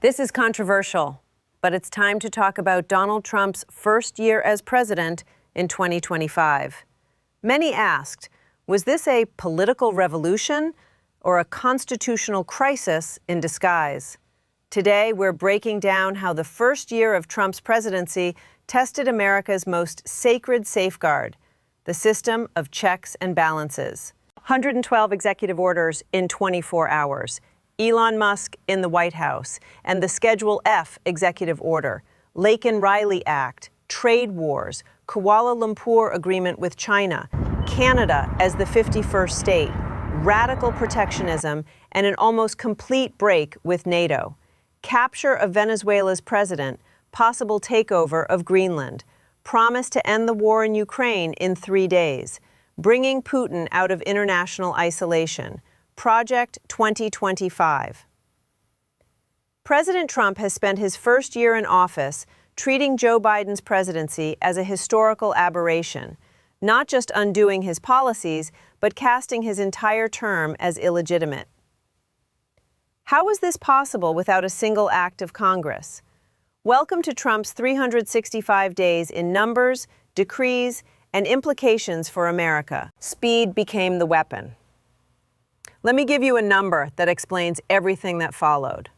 This is controversial, but it's time to talk about Donald Trump's first year as president in 2025. Many asked, was this a political revolution or a constitutional crisis in disguise? Today, we're breaking down how the first year of Trump's presidency tested America's most sacred safeguard, the system of checks and balances. 112 executive orders in 24 hours. Elon Musk in the White House, and the Schedule F executive order, Laken-Riley Act, trade wars, Kuala Lumpur agreement with China, Canada as the 51st state, radical protectionism, and an almost complete break with NATO, capture of Venezuela's president, possible takeover of Greenland, promise to end the war in Ukraine in 3 days, bringing Putin out of international isolation, Project 2025. President Trump has spent his first year in office treating Joe Biden's presidency as a historical aberration, not just undoing his policies, but casting his entire term as illegitimate. How was this possible without a single act of Congress? Welcome to Trump's 365 days in numbers, decrees, and implications for America. Speed became the weapon. Let me give you a number that explains everything that followed.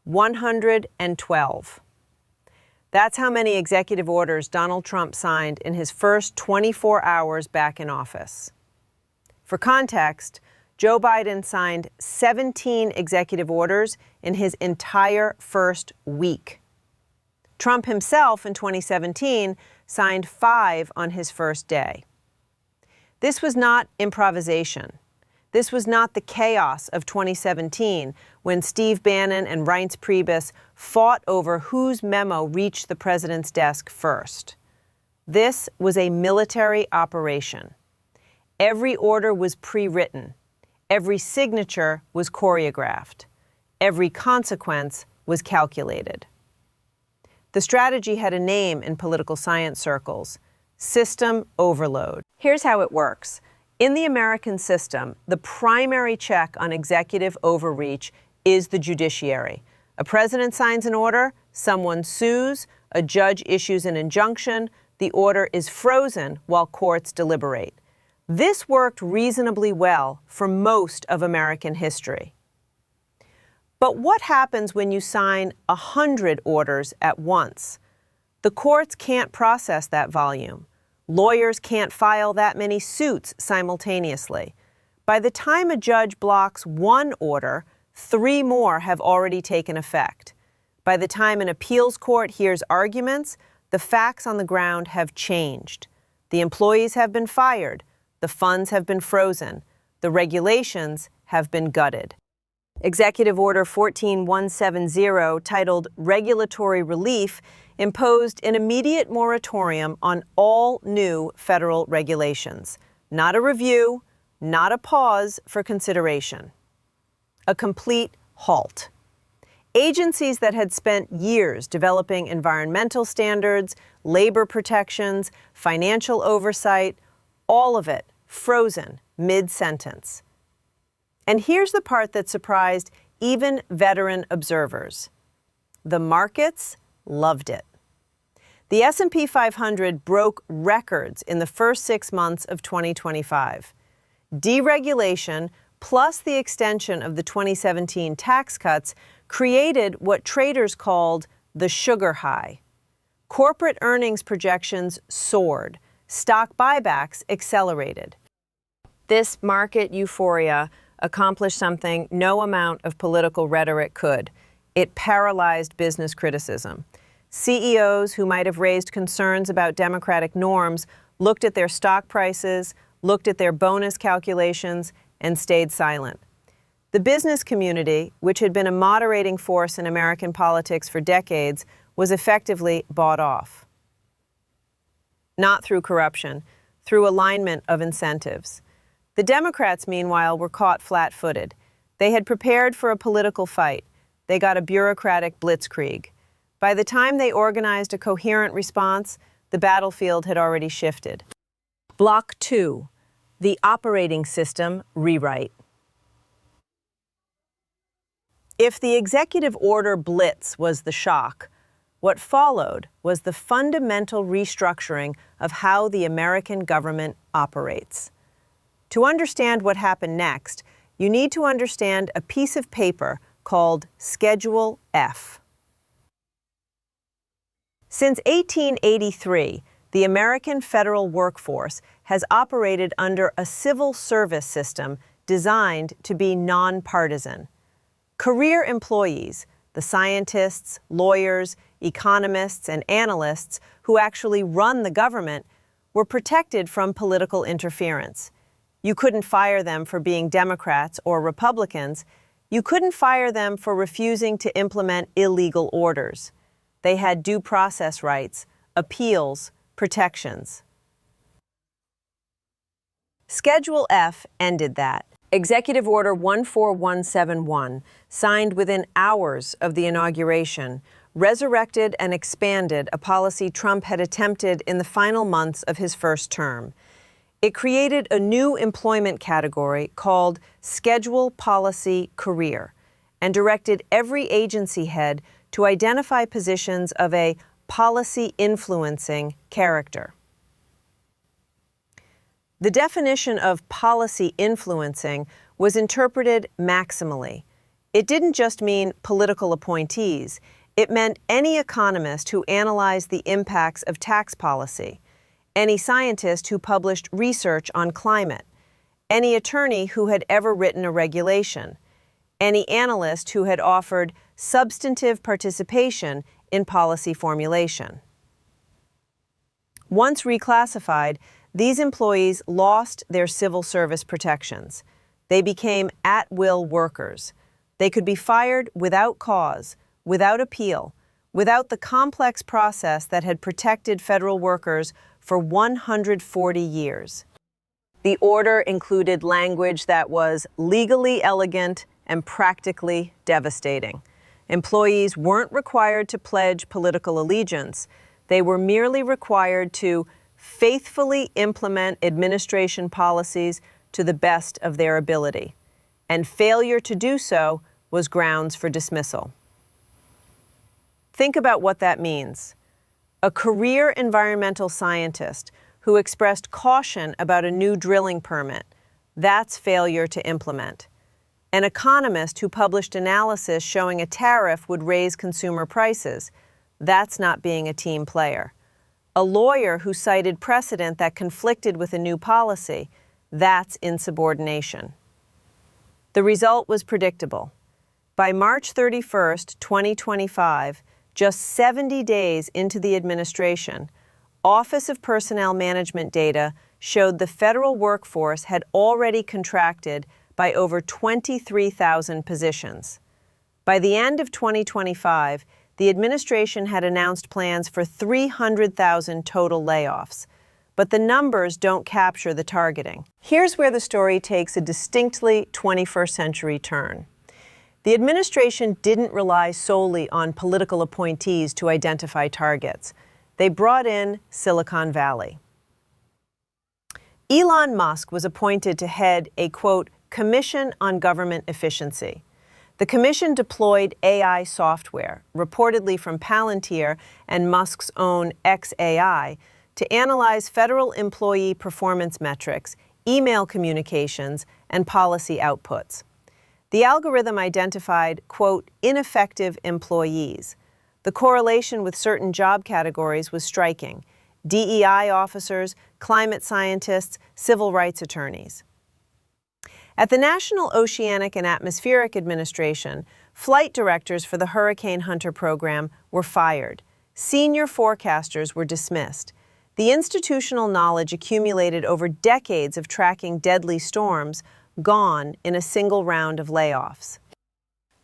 112. That's how many executive orders Donald Trump signed in his first 24 hours back in office. For context, Joe Biden signed 17 executive orders in his entire first week. Trump himself in 2017 signed 5 on his first day. This was not improvisation. This was not the chaos of 2017 when Steve Bannon and Reince Priebus fought over whose memo reached the president's desk first. This was a military operation. Every order was pre-written. Every signature was choreographed. Every consequence was calculated. The strategy had a name in political science circles: system overload. Here's how it works. In the American system, the primary check on executive overreach is the judiciary. A president signs an order, someone sues, a judge issues an injunction, the order is frozen while courts deliberate. This worked reasonably well for most of American history. But what happens when you sign 100 orders at once? The courts can't process that volume. Lawyers can't file that many suits simultaneously. By the time a judge blocks one order, 3 more have already taken effect. By the time an appeals court hears arguments, the facts on the ground have changed. The employees have been fired. The funds have been frozen. The regulations have been gutted. Executive Order 14170, titled Regulatory Relief, imposed an immediate moratorium on all new federal regulations. Not a review, not a pause for consideration. A complete halt. Agencies that had spent years developing environmental standards, labor protections, financial oversight, all of it frozen mid-sentence. And here's the part that surprised even veteran observers. The markets loved it. The S&P 500 broke records in the first 6 months of 2025. Deregulation plus the extension of the 2017 tax cuts created what traders called the sugar high. Corporate earnings projections soared. Stock buybacks accelerated. This market euphoria accomplished something no amount of political rhetoric could. It paralyzed business criticism. CEOs who might have raised concerns about democratic norms looked at their stock prices, looked at their bonus calculations, and stayed silent. The business community, which had been a moderating force in American politics for decades, was effectively bought off. Not through corruption, through alignment of incentives. The Democrats, meanwhile, were caught flat-footed. They had prepared for a political fight. They got a bureaucratic blitzkrieg. By the time they organized a coherent response, the battlefield had already shifted. Block 2, the operating system rewrite. If the executive order blitz was the shock, what followed was the fundamental restructuring of how the American government operates. To understand what happened next, you need to understand a piece of paper called Schedule F. Since 1883, the American federal workforce has operated under a civil service system designed to be nonpartisan. Career employees, the scientists, lawyers, economists, and analysts who actually run the government, were protected from political interference. You couldn't fire them for being Democrats or Republicans. You couldn't fire them for refusing to implement illegal orders. They had due process rights, appeals, protections. Schedule F ended that. Executive Order 14171, signed within hours of the inauguration, resurrected and expanded a policy Trump had attempted in the final months of his first term. It created a new employment category called Schedule Policy Career and directed every agency head to identify positions of a policy influencing character. The definition of policy influencing was interpreted maximally. It didn't just mean political appointees. It meant any economist who analyzed the impacts of tax policy, any scientist who published research on climate, any attorney who had ever written a regulation, any analyst who had offered substantive participation in policy formulation. Once reclassified, these employees lost their civil service protections. They became at-will workers. They could be fired without cause, without appeal, without the complex process that had protected federal workers for 140 years. The order included language that was legally elegant and practically devastating. Employees weren't required to pledge political allegiance. They were merely required to faithfully implement administration policies to the best of their ability, and failure to do so was grounds for dismissal. Think about what that means. A career environmental scientist who expressed caution about a new drilling permit, that's failure to implement. An economist who published analysis showing a tariff would raise consumer prices, that's not being a team player. A lawyer who cited precedent that conflicted with a new policy, that's insubordination. The result was predictable. By March 31st, 2025, just 70 days into the administration, Office of Personnel Management data showed the federal workforce had already contracted by over 23,000 positions. By the end of 2025, the administration had announced plans for 300,000 total layoffs, but the numbers don't capture the targeting. Here's where the story takes a distinctly 21st century turn. The administration didn't rely solely on political appointees to identify targets. They brought in Silicon Valley. Elon Musk was appointed to head a, quote, Commission on Government Efficiency. The commission deployed AI software, reportedly from Palantir and Musk's own xAI, to analyze federal employee performance metrics, email communications, and policy outputs. The algorithm identified, quote, ineffective employees. The correlation with certain job categories was striking: DEI officers, climate scientists, civil rights attorneys. At the National Oceanic and Atmospheric Administration, flight directors for the Hurricane Hunter program were fired. Senior forecasters were dismissed. The institutional knowledge accumulated over decades of tracking deadly storms gone in a single round of layoffs.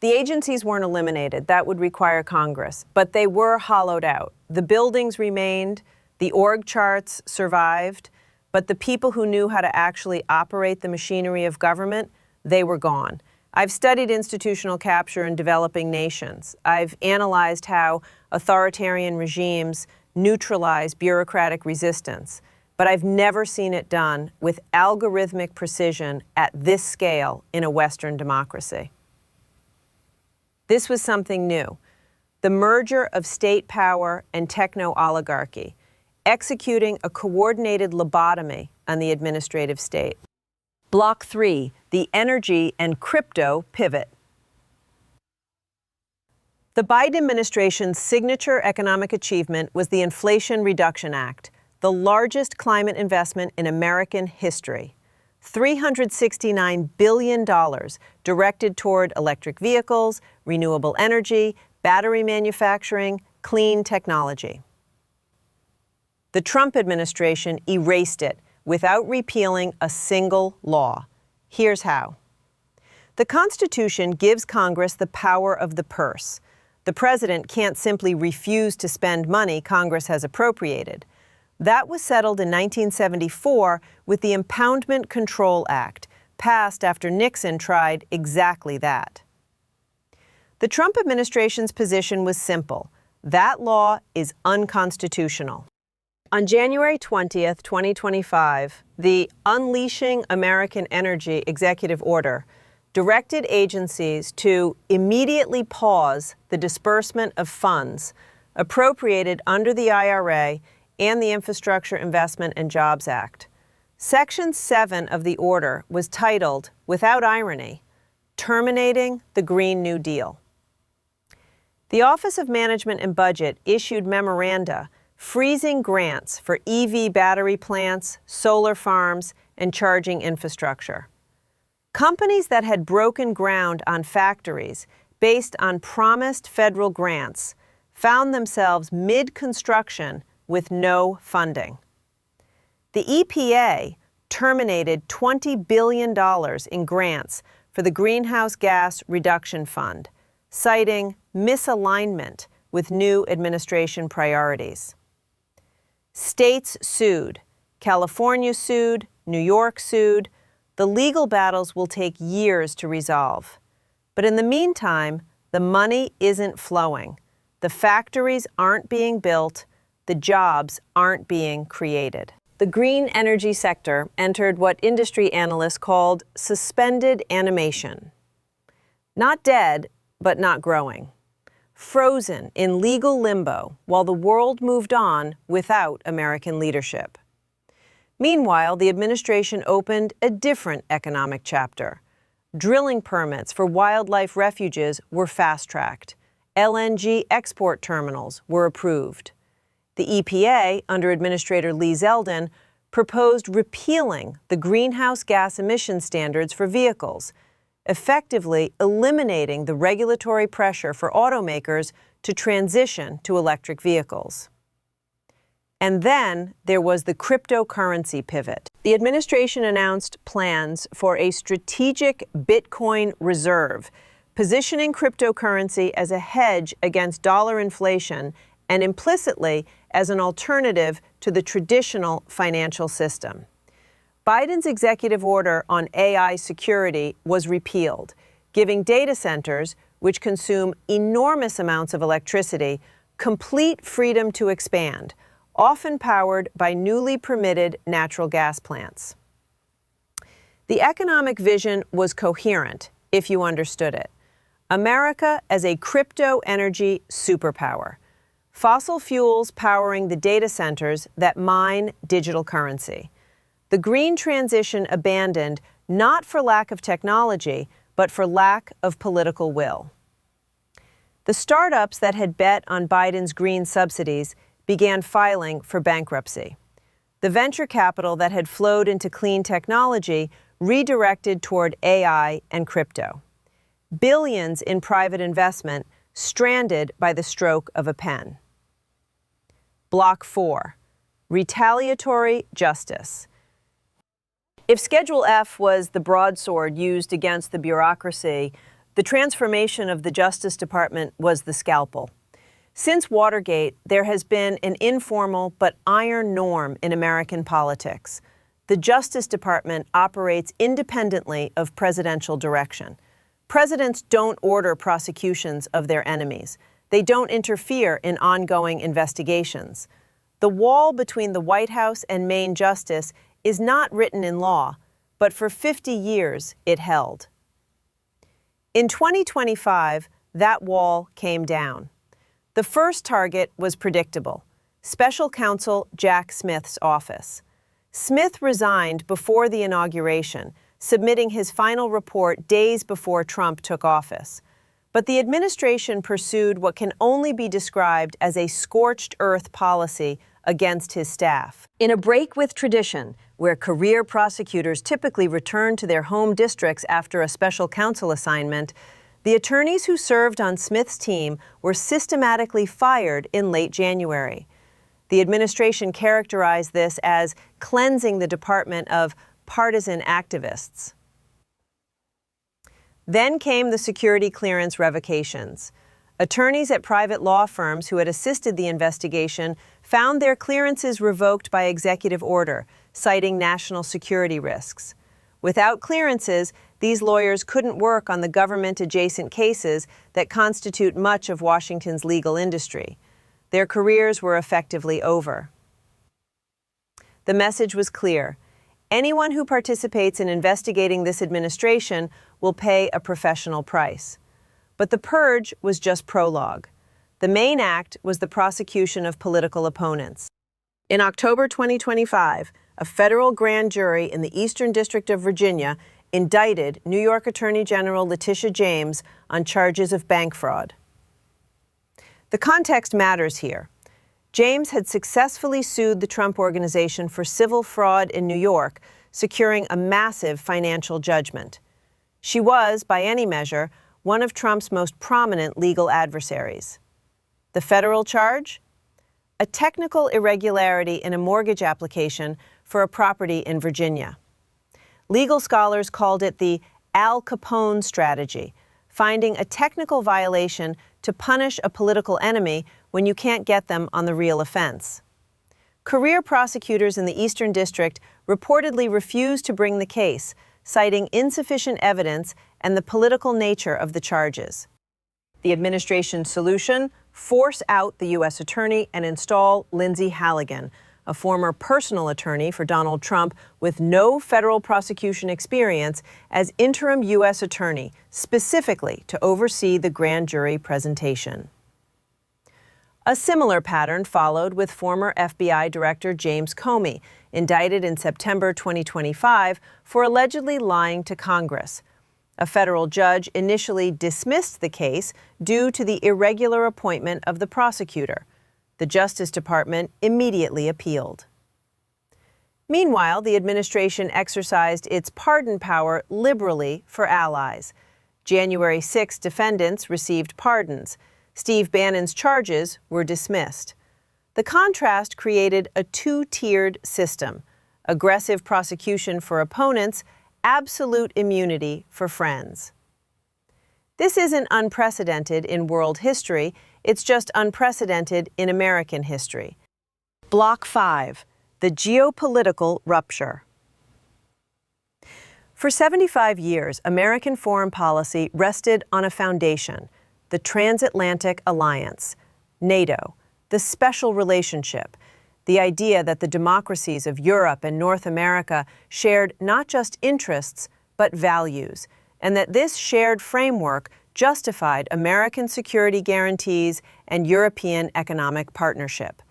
The agencies weren't eliminated. That would require Congress, but they were hollowed out. The buildings remained, the org charts survived, but the people who knew how to actually operate the machinery of government, they were gone. I've studied institutional capture in developing nations. I've analyzed how authoritarian regimes neutralize bureaucratic resistance, but I've never seen it done with algorithmic precision at this scale in a Western democracy. This was something new: the merger of state power and techno-oligarchy, executing a coordinated lobotomy on the administrative state. Block 3, the energy and crypto pivot. The Biden administration's signature economic achievement was the Inflation Reduction Act, the largest climate investment in American history. $369 billion directed toward electric vehicles, renewable energy, battery manufacturing, clean technology. The Trump administration erased it without repealing a single law. Here's how. The Constitution gives Congress the power of the purse. The president can't simply refuse to spend money Congress has appropriated. That was settled in 1974 with the Impoundment Control Act, passed after Nixon tried exactly that. The Trump administration's position was simple: that law is unconstitutional. On January 20th, 2025, the Unleashing American Energy Executive Order directed agencies to immediately pause the disbursement of funds appropriated under the IRA and the Infrastructure Investment and Jobs Act. Section 7 of the order was titled, without irony, Terminating the Green New Deal. The Office of Management and Budget issued memoranda freezing grants for EV battery plants, solar farms, and charging infrastructure. Companies that had broken ground on factories based on promised federal grants found themselves mid-construction with no funding. The EPA terminated $20 billion in grants for the Greenhouse Gas Reduction Fund, citing misalignment with new administration priorities. States sued. California sued. New York sued. The legal battles will take years to resolve. But in the meantime, the money isn't flowing. The factories aren't being built. The jobs aren't being created. The green energy sector entered what industry analysts called suspended animation. Not dead, but not growing. Frozen in legal limbo while the world moved on without American leadership. Meanwhile, the administration opened a different economic chapter. Drilling permits for wildlife refuges were fast-tracked. LNG export terminals were approved. The EPA, under Administrator Lee Zeldin, proposed repealing the greenhouse gas emission standards for vehicles, effectively eliminating the regulatory pressure for automakers to transition to electric vehicles. And then there was the cryptocurrency pivot. The administration announced plans for a strategic Bitcoin reserve, positioning cryptocurrency as a hedge against dollar inflation and implicitly as an alternative to the traditional financial system. Biden's executive order on AI security was repealed, giving data centers, which consume enormous amounts of electricity, complete freedom to expand, often powered by newly permitted natural gas plants. The economic vision was coherent, if you understood it. America as a crypto energy superpower. Fossil fuels powering the data centers that mine digital currency. The green transition abandoned not for lack of technology, but for lack of political will. The startups that had bet on Biden's green subsidies began filing for bankruptcy. The venture capital that had flowed into clean technology redirected toward AI and crypto. Billions in private investment stranded by the stroke of a pen. Block 4, retaliatory justice. If Schedule F was the broadsword used against the bureaucracy, the transformation of the Justice Department was the scalpel. Since Watergate, there has been an informal but iron norm in American politics. The Justice Department operates independently of presidential direction. Presidents don't order prosecutions of their enemies. They don't interfere in ongoing investigations. The wall between the White House and Main Justice is not written in law, but for 50 years it held. In 2025, that wall came down. The first target was predictable: Special Counsel Jack Smith's office. Smith resigned before the inauguration, submitting his final report days before Trump took office. But the administration pursued what can only be described as a scorched earth policy against his staff. In a break with tradition, where career prosecutors typically return to their home districts after a special counsel assignment, the attorneys who served on Smith's team were systematically fired in late January. The administration characterized this as cleansing the department of partisan activists. Then came the security clearance revocations. Attorneys at private law firms who had assisted the investigation found their clearances revoked by executive order, citing national security risks. Without clearances, these lawyers couldn't work on the government-adjacent cases that constitute much of Washington's legal industry. Their careers were effectively over. The message was clear: anyone who participates in investigating this administration will pay a professional price. But the purge was just prologue. The main act was the prosecution of political opponents. In October 2025, a federal grand jury in the Eastern District of Virginia indicted New York Attorney General Letitia James on charges of bank fraud. The context matters here. James had successfully sued the Trump Organization for civil fraud in New York, securing a massive financial judgment. She was, by any measure, one of Trump's most prominent legal adversaries. The federal charge? A technical irregularity in a mortgage application for a property in Virginia. Legal scholars called it the Al Capone strategy, finding a technical violation to punish a political enemy when you can't get them on the real offense. Career prosecutors in the Eastern District reportedly refused to bring the case, citing insufficient evidence and the political nature of the charges. The administration's solution: force out the U.S. attorney and install Lindsay Halligan, a former personal attorney for Donald Trump with no federal prosecution experience, as interim U.S. attorney, specifically to oversee the grand jury presentation. A similar pattern followed with former FBI Director James Comey, indicted in September 2025 for allegedly lying to Congress. A federal judge initially dismissed the case due to the irregular appointment of the prosecutor. The Justice Department immediately appealed. Meanwhile, the administration exercised its pardon power liberally for allies. January 6 defendants received pardons. Steve Bannon's charges were dismissed. The contrast created a two-tiered system: aggressive prosecution for opponents, absolute immunity for friends. This isn't unprecedented in world history, it's just unprecedented in American history. Block 5, the geopolitical rupture. For 75 years, American foreign policy rested on a foundation: the transatlantic alliance, NATO, the special relationship, the idea that the democracies of Europe and North America shared not just interests, but values, and that this shared framework justified American security guarantees and European economic partnership.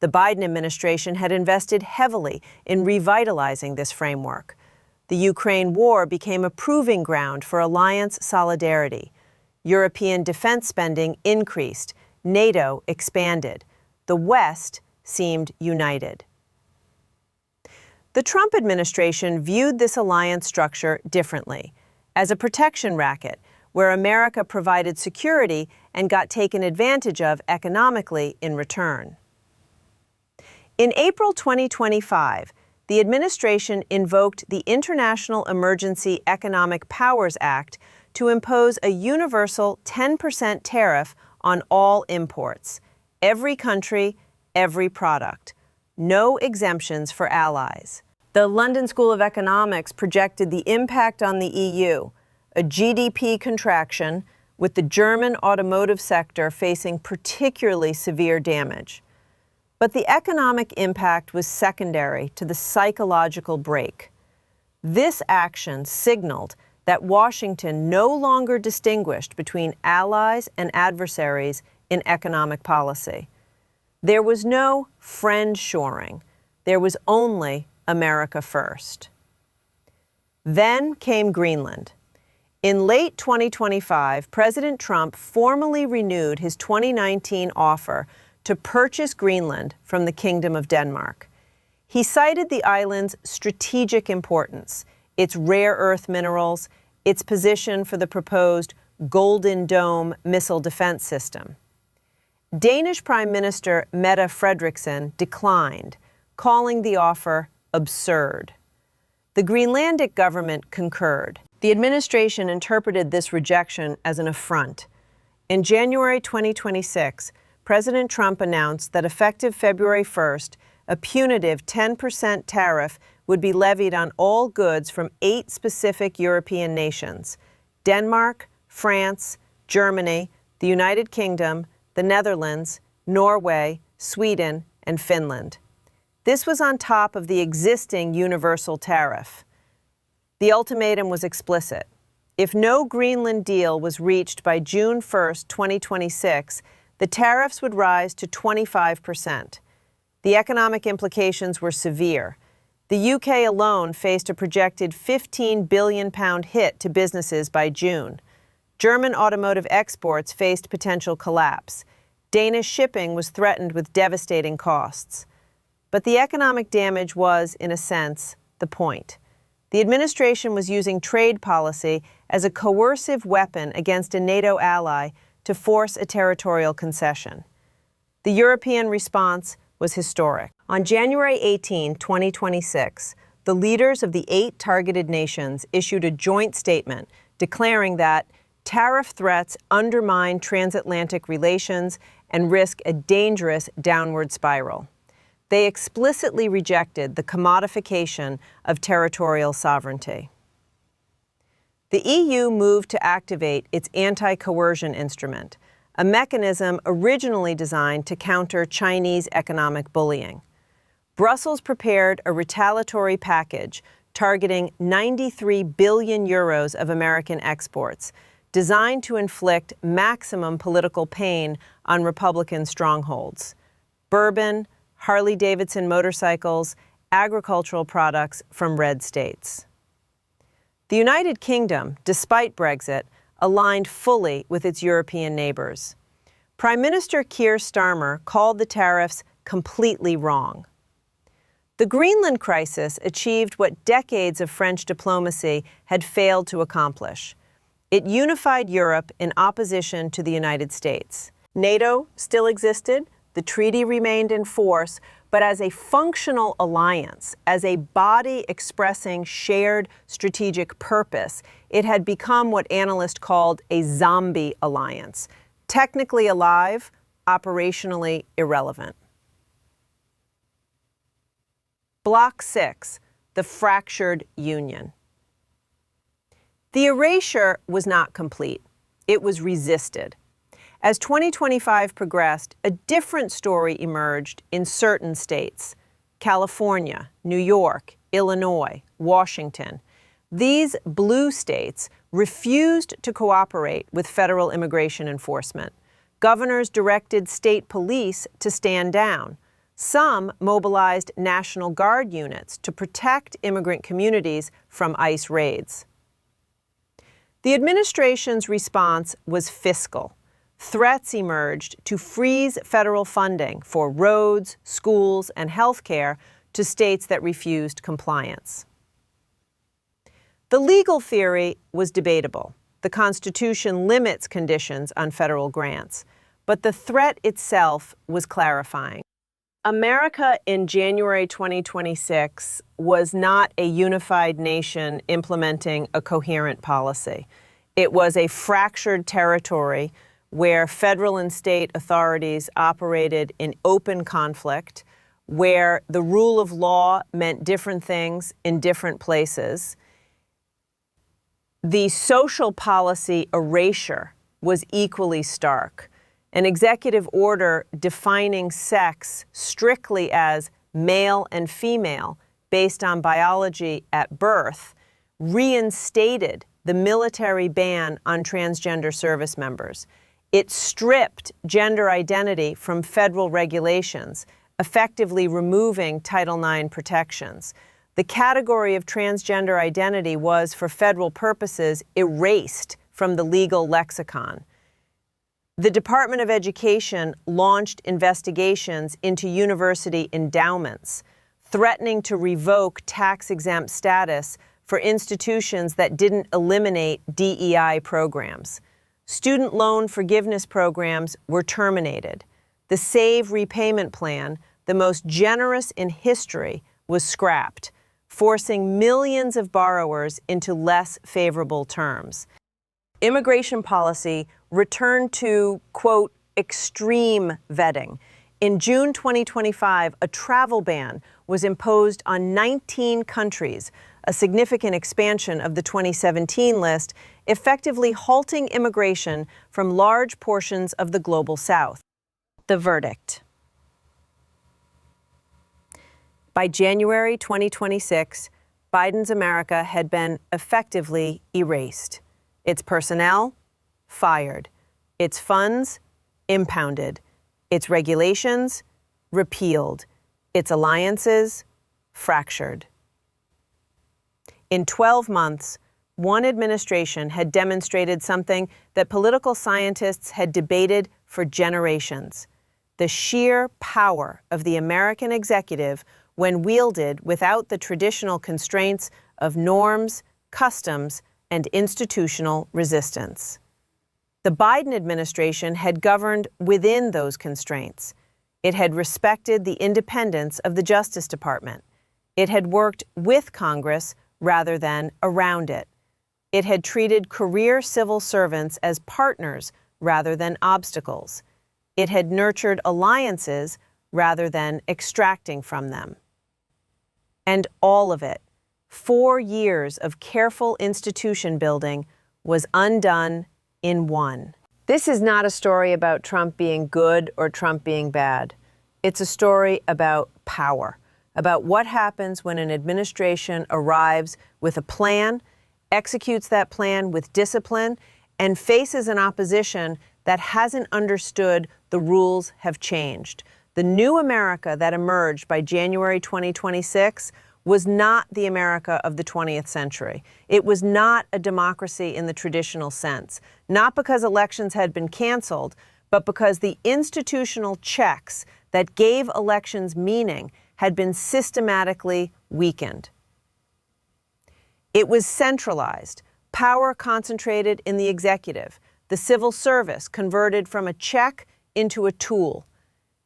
The Biden administration had invested heavily in revitalizing this framework. The Ukraine war became a proving ground for alliance solidarity. European defense spending increased. NATO expanded. The West seemed united. The Trump administration viewed this alliance structure differently, as a protection racket, where America provided security and got taken advantage of economically in return. In April 2025, the administration invoked the International Emergency Economic Powers Act to impose a universal 10% tariff on all imports, every country, every product. No exemptions for allies. The London School of Economics projected the impact on the EU: a GDP contraction, with the German automotive sector facing particularly severe damage. But the economic impact was secondary to the psychological break. This action signaled that Washington no longer distinguished between allies and adversaries in economic policy. There was no friend shoring. There was only America first. Then came Greenland. In late 2025, President Trump formally renewed his 2019 offer to purchase Greenland from the Kingdom of Denmark. He cited the island's strategic importance, its rare earth minerals, its position for the proposed Golden Dome missile defense system. Danish Prime Minister Mette Frederiksen declined, calling the offer absurd. The Greenlandic government concurred. The administration interpreted this rejection as an affront. In January 2026, President Trump announced that effective February 1st, a punitive 10% tariff would be levied on all goods from 8 specific European nations: Denmark, France, Germany, the United Kingdom, the Netherlands, Norway, Sweden, and Finland. This was on top of the existing universal tariff. The ultimatum was explicit. If no Greenland deal was reached by June 1st, 2026, the tariffs would rise to 25%. The economic implications were severe. The UK alone faced a projected £15 billion hit to businesses by June. German automotive exports faced potential collapse. Danish shipping was threatened with devastating costs. But the economic damage was, in a sense, the point. The administration was using trade policy as a coercive weapon against a NATO ally to force a territorial concession. The European response was historic. On January 18, 2026, the leaders of the 8 targeted nations issued a joint statement declaring that tariff threats undermine transatlantic relations and risk a dangerous downward spiral. They explicitly rejected the commodification of territorial sovereignty. The EU moved to activate its anti-coercion instrument, a mechanism originally designed to counter Chinese economic bullying. Brussels prepared a retaliatory package targeting 93 billion euros of American exports, designed to inflict maximum political pain on Republican strongholds: bourbon, Harley-Davidson motorcycles, agricultural products from red states. The United Kingdom, despite Brexit, aligned fully with its European neighbors. Prime Minister Keir Starmer called the tariffs completely wrong. The Greenland crisis achieved what decades of French diplomacy had failed to accomplish. It unified Europe in opposition to the United States. NATO still existed, the treaty remained in force, but as a functional alliance, as a body expressing shared strategic purpose, it had become what analysts called a zombie alliance, technically alive, operationally irrelevant. Block 6, the fractured Union. The erasure was not complete. It was resisted. As 2025 progressed, a different story emerged in certain states: California, New York, Illinois, Washington. These blue states refused to cooperate with federal immigration enforcement. Governors directed state police to stand down. Some mobilized National Guard units to protect immigrant communities from ICE raids. The administration's response was fiscal. Threats emerged to freeze federal funding for roads, schools, and health care to states that refused compliance. The legal theory was debatable. The Constitution limits conditions on federal grants, but the threat itself was clarifying. America in January 2026 was not a unified nation implementing a coherent policy. It was a fractured territory where federal and state authorities operated in open conflict, where the rule of law meant different things in different places. The social policy erasure was equally stark. An executive order defining sex strictly as male and female based on biology at birth reinstated the military ban on transgender service members. It stripped gender identity from federal regulations, effectively removing Title IX protections. The category of transgender identity was, for federal purposes, erased from the legal lexicon. The Department of Education launched investigations into university endowments, threatening to revoke tax-exempt status for institutions that didn't eliminate DEI programs. Student loan forgiveness programs were terminated. The SAVE repayment plan, the most generous in history, was scrapped, forcing millions of borrowers into less favorable terms. Immigration policy returned to, quote, extreme vetting. In June 2025, a travel ban was imposed on 19 countries, a significant expansion of the 2017 list, effectively halting immigration from large portions of the global South. The verdict. By January 2026, Biden's America had been effectively erased. Its personnel, fired. Its funds, impounded. Its regulations, repealed. Its alliances, fractured. In 12 months, one administration had demonstrated something that political scientists had debated for generations: the sheer power of the American executive when wielded without the traditional constraints of norms, customs, and institutional resistance. The Biden administration had governed within those constraints. It had respected the independence of the Justice Department. It had worked with Congress rather than around it. It had treated career civil servants as partners rather than obstacles. It had nurtured alliances rather than extracting from them. And all of it, 4 years of careful institution building, was undone in one. This is not a story about Trump being good or Trump being bad. It's a story about power, about what happens when an administration arrives with a plan, executes that plan with discipline, and faces an opposition that hasn't understood the rules have changed. The new America that emerged by January 2026 was not the America of the 20th century. It was not a democracy in the traditional sense, not because elections had been canceled, but because the institutional checks that gave elections meaning had been systematically weakened. It was centralized, power concentrated in the executive, the civil service converted from a check into a tool.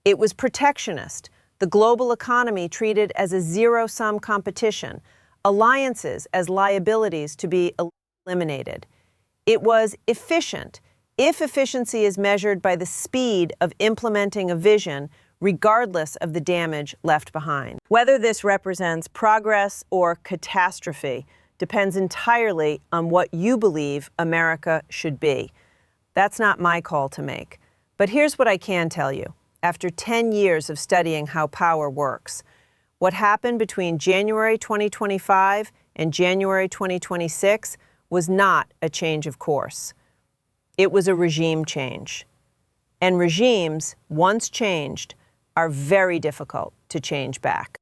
It was protectionist, the global economy treated as a zero-sum competition, alliances as liabilities to be eliminated. It was efficient, if efficiency is measured by the speed of implementing a vision, regardless of the damage left behind. Whether this represents progress or catastrophe depends entirely on what you believe America should be. That's not my call to make. But here's what I can tell you. After 10 years of studying how power works, what happened between January 2025 and January 2026 was not a change of course. It was a regime change. And regimes, once changed, are very difficult to change back.